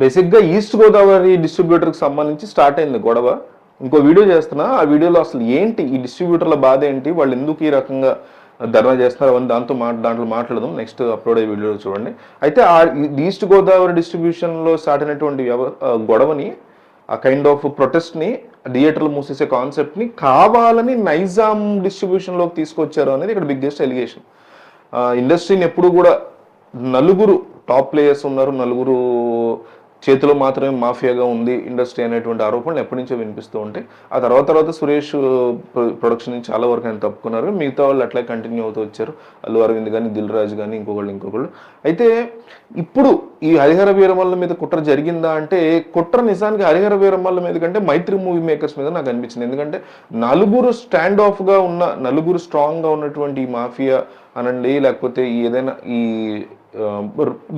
బేసిక్గా ఈస్ట్ గోదావరి డిస్ట్రిబ్యూటర్కి సంబంధించి స్టార్ట్ అయింది గొడవ. ఇంకో వీడియో చేస్తున్నా, ఆ వీడియోలో అసలు ఏంటి ఈ డిస్ట్రిబ్యూటర్ల బాధ ఏంటి, వాళ్ళు ఎందుకు ఈ రకంగా ధర్నా చేస్తున్నారు అవన్నీ దాంట్లో మాట్లాడదాం నెక్స్ట్ అప్లోడ్ అయ్యే వీడియోలో చూడండి. అయితే ఆ ఈస్ట్ గోదావరి డిస్ట్రిబ్యూషన్లో స్టార్ట్ అయినటువంటి గొడవని, ఆ కైండ్ ఆఫ్ ప్రొటెస్ట్ని, థియేటర్లు మూసేసే కాన్సెప్ట్ని కావాలని నైజాం డిస్ట్రిబ్యూషన్లోకి తీసుకొచ్చారు అనేది ఇక్కడ బిగ్గెస్ట్ ఎలిగేషన్. ఇండస్ట్రీని ఎప్పుడు కూడా నలుగురు టాప్ ప్లేయర్స్ ఉన్నారు, నలుగురు చేతిలో మాత్రమే మాఫియాగా ఉంది ఇండస్ట్రీ అనేటువంటి ఆరోపణలు ఎప్పటి నుంచో వినిపిస్తూ ఉంటాయి. ఆ తర్వాత సురేష్ ప్రొడక్షన్ నుంచి చాలా వరకు ఆయన తప్పుకున్నారు, మిగతా వాళ్ళు అట్లా కంటిన్యూ అవుతూ వచ్చారు. అల్లు అరవింద్ కానీ, దిల్ రాజు కానీ, ఇంకొకళ్ళు. అయితే ఇప్పుడు ఈ హరిహర వీరమల్ల మీద కుట్ర జరిగిందా అంటే, కుట్ర నిజానికి హరిహర వీరమల్ల మీద కంటే మైత్రి మూవీ మేకర్స్ మీద నాకు అనిపించింది. ఎందుకంటే నలుగురు స్టాండ్ ఆఫ్గా ఉన్న, నలుగురు స్ట్రాంగ్గా ఉన్నటువంటి ఈ మాఫియా అనండి, లేకపోతే ఏదైనా ఈ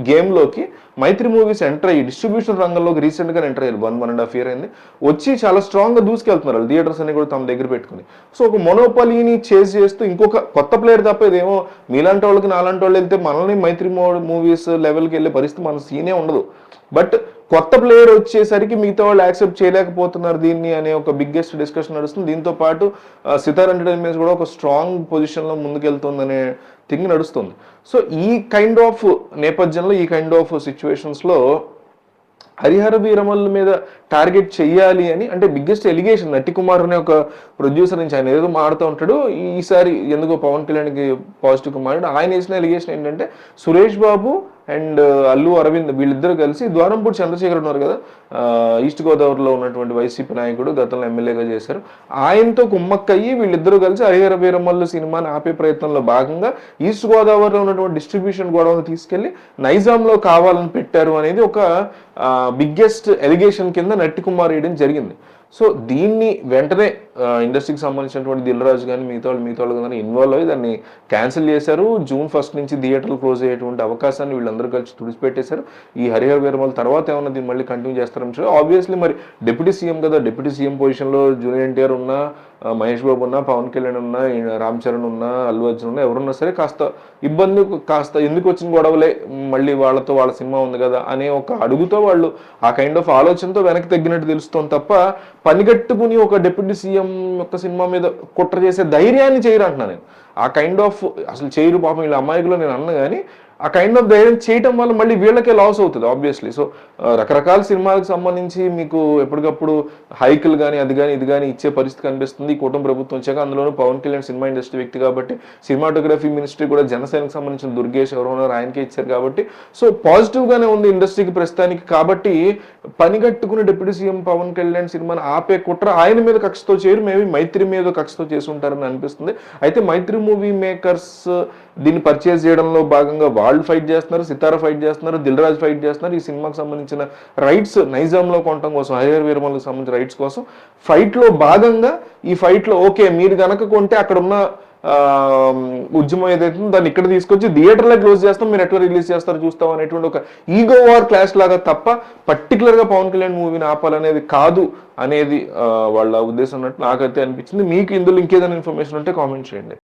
గేమ్లోకి మైత్రి మూవీస్ ఎంటర్ అయ్యి డిస్ట్రిబ్యూషన్ రంగంలోకి రీసెంట్గా ఎంటర్ అయ్యారు. 1.5 year అయింది. వచ్చి చాలా స్ట్రాంగ్గా దూసుకెళ్తున్నారు వాళ్ళు, థియేటర్స్ అన్ని కూడా తమ దగ్గర పెట్టుకుని. సో ఒక మొనోపలీని చేజ్ చేస్తూ ఇంకొక కొత్త ప్లేయర్ తప్ప ఇదేమో మీలాంటి వాళ్ళకి నాలాంటి వాళ్ళు వెళ్తే మనల్ని మైత్రి మూవీస్ లెవెల్కి వెళ్ళే పరిస్థితి మన సీనే ఉండదు. బట్ కొత్త ప్లేయర్ వచ్చేసరికి మిగతా వాళ్ళు యాక్సెప్ట్ చేయలేకపోతున్నారు దీన్ని అనే ఒక బిగ్గెస్ట్ డిస్కషన్ నడుస్తుంది. దీంతో పాటు సితార్ ఎంటర్టైన్మెంట్స్ కూడా ఒక స్ట్రాంగ్ పొజిషన్లో ముందుకెళ్తుందనే థింగ్ నడుస్తుంది. సో ఈ కైండ్ ఆఫ్ నేపథ్యంలో, ఈ కైండ్ ఆఫ్ సిచ్యువేషన్స్లో హరిహర వీరమల్ల మీద టార్గెట్ చెయ్యాలి అని అంటే బిగ్గెస్ట్ ఎలిగేషన్. నటికుమార్ అనే ఒక ప్రొడ్యూసర్ నుంచి ఆయన ఏదో మాడుతూ ఉంటాడు, ఈసారి ఎందుకో పవన్ కళ్యాణ్కి పాజిటివ్గా మాట్లాడు. ఆయన వేసిన ఎలిగేషన్ ఏంటంటే సురేష్ బాబు అండ్ అల్లు అరవింద్ వీళ్ళిద్దరు కలిసి ద్వారంపూడి చంద్రశేఖర్ ఉన్నారు కదా, ఈస్ట్ గోదావరిలో ఉన్నటువంటి వైసీపీ నాయకుడు, గతంలో ఎమ్మెల్యేగా చేశారు, ఆయనతో కుమ్మక్కయ్యి వీళ్ళిద్దరూ కలిసి హరిహర వీరమల్లు సినిమాని ఆపే ప్రయత్నంలో భాగంగా ఈస్ట్ గోదావరిలో ఉన్నటువంటి డిస్ట్రిబ్యూషన్ గొడవను తీసుకెళ్లి నైజాంలో కావాలని పెట్టారు అనేది ఒక బిగ్గెస్ట్ ఎలిగేషన్ కింద నట్టికుమార్ వేయడం జరిగింది. సో దీన్ని వెంటనే ఇండస్ట్రీకి సంబంధించినటువంటి దిల్ రాజు కానీ మిగతా వాళ్ళు కానీ ఇన్వాల్వ్ అయ్యి దాన్ని క్యాన్సిల్ చేశారు. June 1 నుంచి థియేటర్లు క్లోజ్ అయ్యేటువంటి అవకాశాన్ని వీళ్ళందరూ కలిసి తుడిచిపెట్టేశారు. ఈ హరిహర వీరమల్ల తర్వాత ఏమన్నా దీన్ని మళ్ళీ కంటిన్యూ చేస్తారని ఆబ్వియస్లీ మరి డిప్యూటీ సీఎం కదా, డిప్యూటీ సీఎం పొజిషన్లో జూనియర్ ఎన్టీఆర్ ఉన్నా, మహేష్ బాబు ఉన్నా, పవన్ కళ్యాణ్ ఉన్నా, రామ్ చరణ్ ఉన్నా, అల్లు అర్జున్ ఉన్నా, ఎవరున్నా సరే కాస్త ఇబ్బంది, కాస్త ఎందుకు వచ్చిన గొడవలే, మళ్ళీ వాళ్ళ సినిమా ఉంది కదా అనే ఒక అడుగుతో వాళ్ళు ఆ కైండ్ ఆఫ్ ఆలోచనతో వెనక్కి తగ్గినట్టు తెలుస్తుంది తప్ప పనిగట్టుకుని ఒక డిప్యూటీ సీఎం యొక్క సినిమా మీద కుట్ర చేసే ధైర్యాన్ని చేయరు అంటున్నాను నేను. ఆ కైండ్ ఆఫ్ అసలు చేయరు పాపం వీళ్ళ అమ్మాయికులో నేను అన్న కానీ ఆ కైండ్ ఆఫ్ ధైర్యం చేయటం వల్ల మళ్ళీ వీళ్ళకే లాస్ అవుతుంది ఆబ్వియస్లీ. సో రకరకాల సినిమాలకు సంబంధించి మీకు ఎప్పటికప్పుడు హైకులు కానీ అది కానీ ఇది కానీ ఇచ్చే పరిస్థితి కనిపిస్తుంది ఈ కూటమి ప్రభుత్వం వచ్చాక. అందులోనూ పవన్ కళ్యాణ్ సినిమా ఇండస్ట్రీ వ్యక్తి కాబట్టి సినిమాటోగ్రఫీ మినిస్ట్రీ కూడా జనసేనకు సంబంధించిన దుర్గేష్ ఎవరో ఆయనకే ఇచ్చారు కాబట్టి సో పాజిటివ్గానే ఉంది ఇండస్ట్రీకి ప్రస్తుతానికి. కాబట్టి పనిగట్టుకుని డిప్యూటీ సీఎం పవన్ కళ్యాణ్ సినిమాని ఆపే కుట్ర ఆయన మీద కక్షతో చేయరు, మేబీ మైత్రి మీద కక్షతో చేసి ఉంటారని అనిపిస్తుంది. అయితే మైత్రి మూవీ మేకర్స్ దీన్ని పర్చేజ్ చేయడంలో భాగంగా వాళ్ళు ఫైట్ చేస్తున్నారు, సితారా ఫైట్ చేస్తున్నారు, దిల్ రాజు ఫైట్ చేస్తున్నారు. ఈ సినిమాకి సంబంధించిన రైట్స్ నైజాంలో కొనడం కోసం, హరిహర వీరమల్లకు సంబంధించిన రైట్స్ కోసం ఫైట్లో భాగంగా ఈ ఫైట్లో ఓకే మీరు గనక కొంటే అక్కడ ఉన్న ఉద్యమం ఏదైతే దాన్ని ఇక్కడ తీసుకొచ్చి థియేటర్లో క్లోజ్ చేస్తాం, మీరు ఎట్లా రిలీజ్ చేస్తారో చూస్తాం అనేటువంటి ఒక ఈగో వార్ క్లాష్ లాగా తప్ప పర్టికులర్గా పవన్ కళ్యాణ్ మూవీని ఆపాలనేది కాదు అనేది వాళ్ళ ఉద్దేశం అన్నట్టు నాకైతే అనిపించింది. మీకు ఇందులో ఇంకేదైనా ఇన్ఫర్మేషన్ ఉంటే కామెంట్ చేయండి.